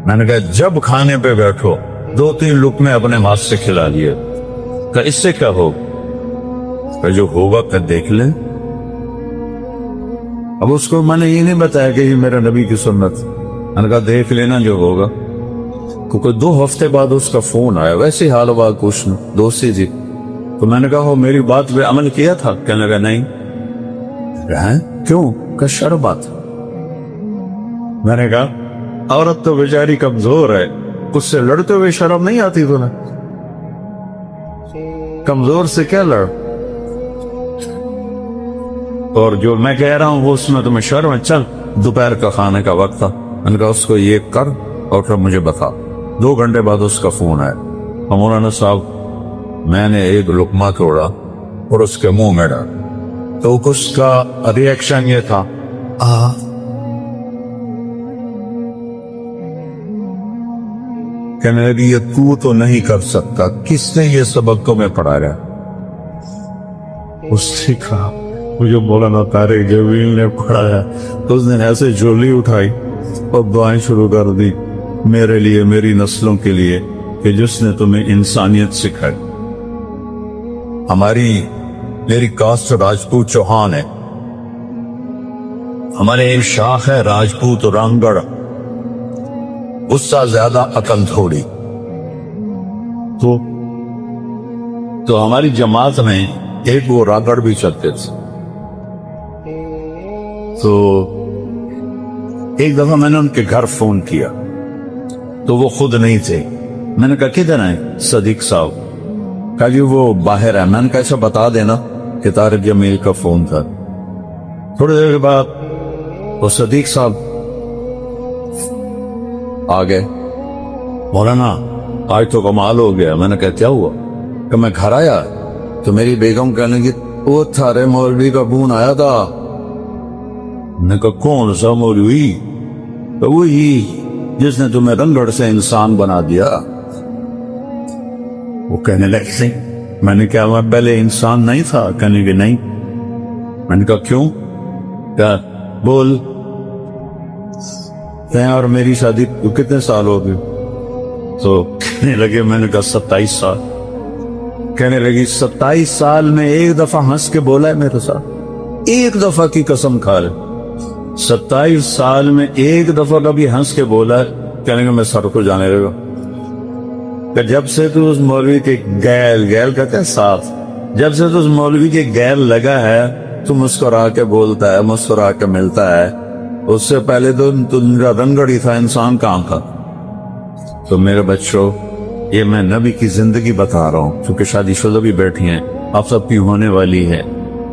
B: میں نے کہا جب کھانے پہ بیٹھو 2-3 لقمے اپنے ہاتھ سے کھلا لیے، کہ اس سے کیا ہو، کہ جو ہوگا پھر دیکھ لیں۔ اب اس کو میں نے یہ نہیں بتایا کہ یہ میرا نبی کی سنت، میں نے کہا دیکھ لینا جو ہوگا۔ کیونکہ 2 ہفتے بعد اس کا فون آیا، ویسے حال بات پوچھنا، دوستی تھی۔ تو میں نے کہا وہ میری بات پہ عمل کیا تھا؟ کہنے لگا نہیں۔ کیوں؟ کہ شرم بات۔ میں نے کہا عورت تو بیچاری کمزور ہے، اس سے لڑتے ہوئے شرم نہیں آتی تمہیں؟ کمزور سے کیا لڑ؟ اور جو میں کہہ رہا ہوں وہ اس میں تمہیں شرم ہے؟ چل دوپہر کا کھانے کا وقت تھا، میں نے کہا اس کو یہ کر اور پھر مجھے بتا۔ 2 گھنٹے بعد اس کا فون آیا، مولانا صاحب میں نے ایک لقمہ توڑا اور اس کے منہ میں ڈالا تو اس کا ریئیکشن یہ تھا کہنے لگی یہ تو نہیں کر سکتا، کس نے یہ سبق تمہیں پڑھایا؟ اس نے کہا مجھے مولانا طارق جمیل نے پڑھایا۔ تو اس نے ایسے جھولی اٹھائی اور دعائیں شروع کر دی میرے لیے، میری نسلوں کے لیے، کہ جس نے تمہیں انسانیت سکھائی۔ میری کاسٹ راجپوت چوہان ہے، ہمارے ایک شاخ ہے راجپوت رنگڑ، اس سے زیادہ عقل تھوڑی۔ تو ہماری جماعت میں ایک وہ راگڑ بھی چلتے تھے۔ تو ایک دفعہ میں نے ان کے گھر فون کیا تو وہ خود نہیں تھے۔ میں نے کہا کدھر ہیں صدیق صاحب؟ کہا جی وہ باہر ہے۔ میں نے کہا ایسا بتا دینا کہ طارق جمیل کا فون تھا۔ تھوڑی دیر کے بعد وہ صدیق صاحب آ گئے، مولانا آج تو کمال ہو گیا۔ میں نے کہا کیا ہوا؟ کہ میں گھر آیا تو میری بیگم کہنے کی وہ تھارے مولوی کا فون آیا تھا۔ میں نے کہا کون سا مولوی؟ تو وہی جس نے تمہیں رنگڑ سے انسان بنا دیا۔ وہ کہنے لگے میں نے کہا میں پہلے انسان نہیں تھا؟ کہنے کہ نہیں۔ میں نے کہا کیوں؟ کہا بول اور میری شادی کو کتنے سال ہو گئے؟ تو کہنے لگے، میں نے کہا 27 سال۔ کہنے لگی 27 سال میں ایک دفعہ ہنس کے بولا ہے میرے ساتھ؟ ایک دفعہ کی قسم کھا لے 27 سال میں ایک دفعہ کبھی ہنس کے بولا ہے؟ کہنے کہ میں سر کو جانے لگا کہ جب سے تو اس مولوی کے گیل کہتے ہیں ساتھ، جب سے تو اس مولوی کے گیل لگا ہے تو مسکرا کے بولتا ہے، مسکرا کے ملتا ہے۔ اس سے پہلے تو میرا رنگڑ ہی تھا، انسان کہاں تھا؟ تو میرے بچوں یہ میں نبی کی زندگی بتا رہا ہوں، چونکہ شادی شدہ بھی بیٹھی ہیں، آپ سب کی ہونے والی ہے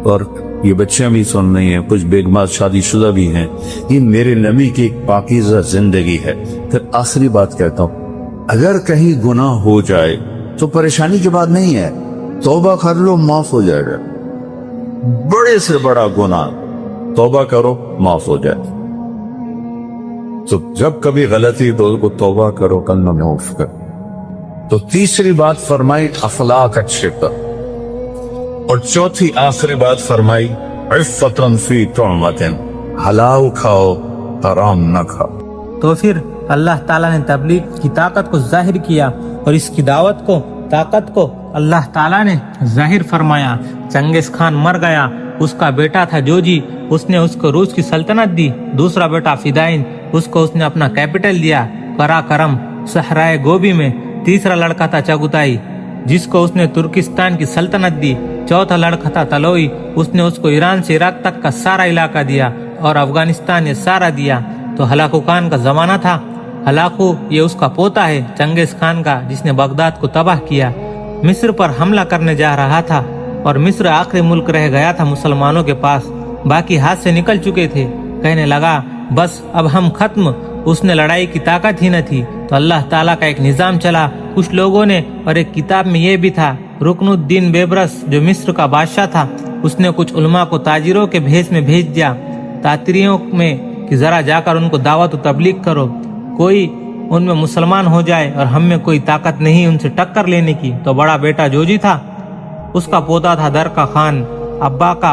B: اور یہ بچیاں بھی سن رہی ہیں، کچھ بیگمات شادی شدہ بھی ہیں۔ یہ میرے نبی کی ایک پاکیزہ زندگی ہے۔ پھر آخری بات کہتا ہوں، اگر کہیں گناہ ہو جائے تو پریشانی کی بات نہیں ہے، توبہ کر لو معاف ہو جائے گا۔ بڑے سے بڑا گناہ توبہ کرو معاف ہو جائے۔ تو جب کبھی غلطی تو توبہ کرو، کلمہ معاف کرو۔ تو تیسری بات فرمائی اخلاق اچھے کر، اور چوتھی آخری بات فرمائی عفتن فی طعمتن، حلال کھاؤ حرام نہ کھاؤ۔
A: تو پھر اللہ تعالیٰ نے تبلیغ کی طاقت کو ظاہر کیا اور اس کی دعوت کو، طاقت کو اللہ تعالیٰ نے ظاہر فرمایا۔ چنگیز خان مر گیا، اس کا بیٹا تھا جوجی، اس نے اس کو روس کی سلطنت دی۔ دوسرا بیٹا فدائین، اس کو اس نے اپنا کیپٹل دیا قراقرم صحرائے گوبی میں۔ تیسرا لڑکا تھا چغتائی، جس کو اس نے ترکستان کی سلطنت دی۔ چوتھا لڑکا تھا تلوئی، اس نے اس کو ایران سے عراق تک کا سارا علاقہ دیا اور افغانستان یہ سارا دیا۔ تو ہلاکو خان کا زمانہ تھا۔ ہلاکو یہ اس کا پوتا ہے چنگیز خان کا، جس نے بغداد کو تباہ کیا، مصر پر حملہ کرنے جا رہا تھا، اور مصر آخری ملک رہ گیا تھا مسلمانوں کے پاس، باقی ہاتھ سے نکل چکے تھے۔ کہنے لگا بس اب ہم ختم۔ اس نے لڑائی کی طاقت ہی نہ تھی، تو اللہ تعالیٰ کا ایک نظام چلا کچھ لوگوں نے، اور ایک کتاب میں یہ بھی تھا، رکن الدین بیبرس جو مصر کا بادشاہ تھا، اس نے کچھ علماء کو تاجروں کے بھیس میں بھیج دیا تاتریوں میں کہ ذرا جا کر ان کو دعوت و تبلیغ کرو، کوئی ان میں مسلمان ہو جائے، اور ہم میں کوئی طاقت نہیں ان سے ٹکر لینے کی۔ تو بڑا بیٹا جوجی تھا، اس کا پوتا تھا درکا خان ابا کا،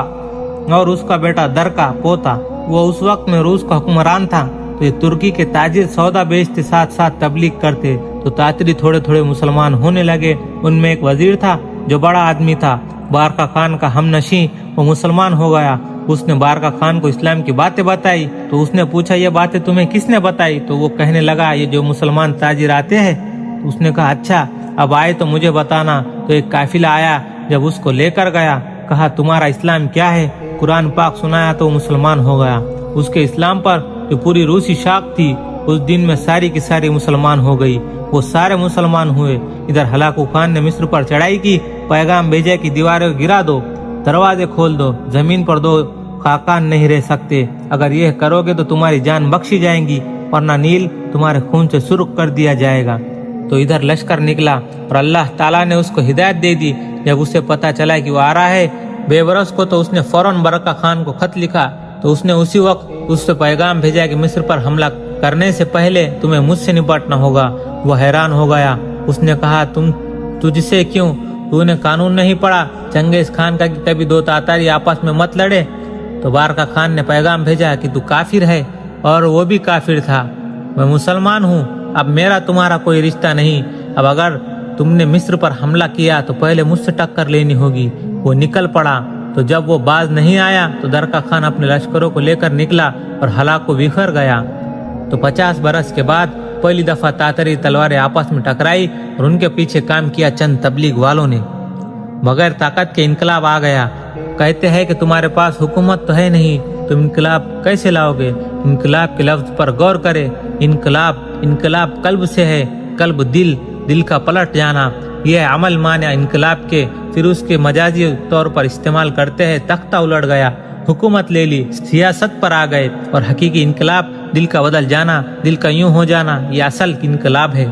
A: اور اس کا بیٹا درکا پوتا، وہ اس وقت میں روس کا حکمران تھا۔ تو یہ ترکی کے تاجر سودا بیچتے، ساتھ ساتھ تبلیغ کرتے، تو تاتری تھوڑے تھوڑے مسلمان ہونے لگے۔ ان میں ایک وزیر تھا جو بڑا آدمی تھا، بارکا خان کا ہم نشیں، وہ مسلمان ہو گیا۔ اس نے بارکا خان کو اسلام کی باتیں بتائی، تو اس نے پوچھا یہ باتیں تمہیں کس نے بتائی؟ تو وہ کہنے لگا یہ جو مسلمان تاجر آتے ہیں۔ تو اس نے کہا اچھا اب آئے تو مجھے بتانا۔ تو ایک قافلہ آیا، جب اس کو لے کر گیا، کہا تمہارا اسلام کیا ہے؟ قرآن پاک سنایا تو وہ مسلمان ہو گیا۔ اس کے اسلام پر جو پوری روسی شاخ تھی اس دن میں ساری کی ساری مسلمان ہو گئی، وہ سارے مسلمان ہوئے۔ ادھر ہلاکو خان نے مصر پر چڑھائی کی، پیغام بھیجا کہ دیواریں گرا دو، دروازے کھول دو، زمین پر دو خاقان نہیں رہ سکتے، اگر یہ کرو گے تو تمہاری جان بخشی جائیں گی، ورنہ نیل تمہارے خون سے سرخ کر دیا جائے گا۔ تو ادھر لشکر نکلا اور اللہ تعالیٰ نے اس کو ہدایت دے دی۔ جب اسے پتا چلا کہ وہ آ رہا ہے بے برس کو، تو اس نے فوراً برکہ خان کو خط لکھا، تو اس نے اسی وقت اس سے پیغام بھیجا کہ مصر پر حملہ کرنے سے پہلے تمہیں مجھ سے نپٹنا ہوگا۔ وہ حیران ہو گیا، اس نے کہا تجھ سے کیوں؟ تو نے قانون نہیں پڑھا چنگیز خان کا کہ کبھی دو تاتاری آپس میں مت لڑے؟ تو بارکا خان نے پیغام بھیجا کہ تو کافر ہے، اور وہ بھی کافر تھا، میں مسلمان ہوں، اب میرا تمہارا کوئی رشتہ نہیں، اب اگر تم نے مصر پر حملہ کیا تو پہلے مجھ سے ٹکر لینی ہوگی۔ وہ نکل پڑا، تو جب وہ باز نہیں آیا تو درکا خان اپنے لشکروں کو لے کر نکلا اور ہلاک کو بکھر گیا۔ تو 50 برس کے بعد پہلی دفعہ تاتری تلواریں آپس میں ٹکرائی اور ان کے پیچھے کام کیا چند تبلیغ والوں نے۔ بغیر طاقت کے انقلاب آ گیا۔ کہتے ہیں کہ تمہارے پاس حکومت تو ہے نہیں، تم انقلاب کیسے لاؤ گے؟ انقلاب کے لفظ پر غور کرے۔ انقلاب قلب سے ہے، قلب دل کا پلٹ جانا، یہ عمل معنی انقلاب کے، پھر اس کے مجازی طور پر استعمال کرتے ہیں۔ تختہ الٹ گیا، حکومت لے لی، سیاست پر آ گئے، اور حقیقی انقلاب دل کا بدل جانا، دل کا یوں ہو جانا، یہ اصل انقلاب ہے۔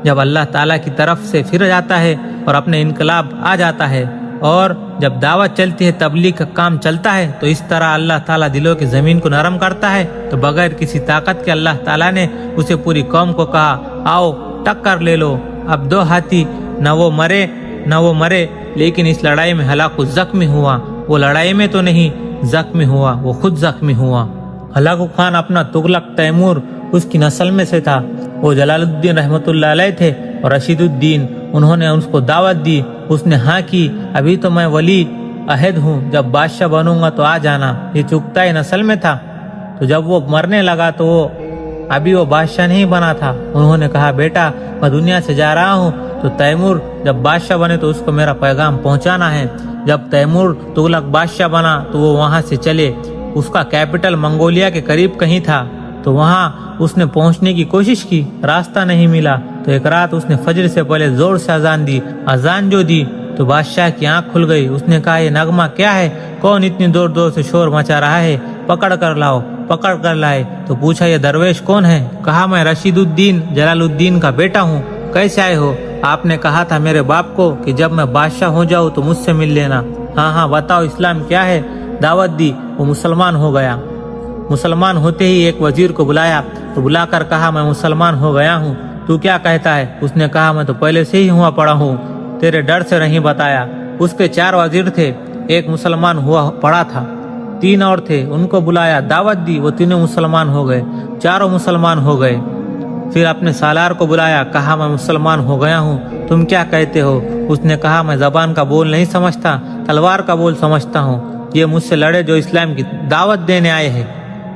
A: جب اللہ تعالیٰ کی طرف سے پھر جاتا ہے اور اپنے انقلاب آ جاتا ہے، اور جب دعوت چلتی ہے، تبلیغ کا کام چلتا ہے، تو اس طرح اللہ تعالیٰ دلوں کی زمین کو نرم کرتا ہے۔ تو بغیر کسی طاقت کے اللہ تعالیٰ نے اسے پوری قوم کو کہا، آؤ ٹکر لے لو۔ اب دو ہاتھی، نہ وہ مرے، لیکن اس لڑائی میں ہلاکو زخمی ہوا۔ وہ لڑائی میں تو نہیں زخمی ہوا، وہ خود زخمی ہوا۔ ہلاکو خان اپنا تغلق تیمور اس کی نسل میں سے تھا۔ وہ جلال الدین رحمت اللہ علیہ تھے اور رشید الدین، انہوں نے اس کو دعوت دی، اس نے ہاں کی، ابھی تو میں ولی عہد ہوں، جب بادشاہ بنوں گا تو آ جانا۔ یہ چغتائی نسل میں تھا۔ تو جب وہ مرنے لگا تو ابھی وہ بادشاہ نہیں بنا تھا۔ انہوں نے کہا، بیٹا میں دنیا سے جا رہا ہوں، تو تیمور جب بادشاہ بنے تو اس کو میرا پیغام پہنچانا ہے۔ جب تیمور تغلق بادشاہ بنا تو وہ وہاں سے چلے، اس کا کیپٹل منگولیا کے قریب کہیں تھا، تو وہاں اس نے پہنچنے کی کوشش کی، راستہ نہیں ملا۔ تو ایک رات اس نے فجر سے پہلے زور سے اذان دی۔ اذان جو دی تو بادشاہ کی آنکھ کھل گئی۔ اس نے کہا، یہ نغمہ کیا ہے؟ کون اتنی دور سے شور مچا رہا ہے؟ پکڑ کر لائے۔ تو پوچھا، یہ درویش کون ہے؟ کہا، میں رشید الدین جلال الدین کا بیٹا ہوں۔ کیسے آئے ہو؟ آپ نے کہا تھا میرے باپ کو کہ جب میں بادشاہ ہو جاؤں تو مجھ سے مل لینا۔ ہاں بتاؤ اسلام کیا ہے؟ دعوت دی، وہ مسلمان ہو گیا۔ مسلمان ہوتے ہی ایک وزیر کو بلایا، تو بلا کر کہا، میں مسلمان ہو گیا ہوں، تو کیا کہتا ہے؟ اس نے کہا، میں تو پہلے سے ہی ہوا پڑا ہوں، تیرے ڈر سے نہیں بتایا۔ اس کے 4 وزیر تھے، ایک مسلمان ہوا پڑا تھا، 3 اور تھے، ان کو بلایا، دعوت دی، وہ تینوں مسلمان ہو گئے، 4 مسلمان ہو گئے۔ پھر اپنے سالار کو بلایا، کہا، میں مسلمان ہو گیا ہوں، تم کیا کہتے ہو؟ اس نے کہا، میں زبان کا بول نہیں سمجھتا، تلوار کا بول سمجھتا ہوں۔ یہ مجھ سے لڑے جو اسلام کی دعوت دینے آئے ہیں،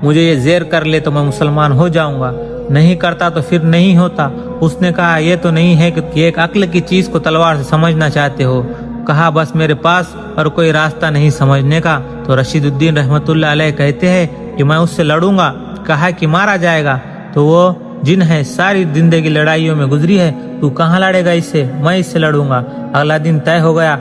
A: مجھے یہ زیر کر لے تو میں مسلمان ہو جاؤں گا، نہیں کرتا تو پھر نہیں ہوتا۔ اس نے کہا، یہ تو نہیں ہے کہ ایک عقل کی چیز کو تلوار سے سمجھنا چاہتے ہو۔ کہا، بس میرے پاس اور کوئی راستہ نہیں سمجھنے کا۔ تو رشید الدین رحمت اللہ علیہ کہتے ہیں کہ میں اس سے لڑوں گا۔ کہا کہ مارا جائے گا؟ تو وہ جن ہے، ساری زندگی لڑائیوں میں گزری ہے، تو کہاں لڑے گا اس سے؟ میں اس سے لڑوں گا۔ اگلا دن طے ہو گیا۔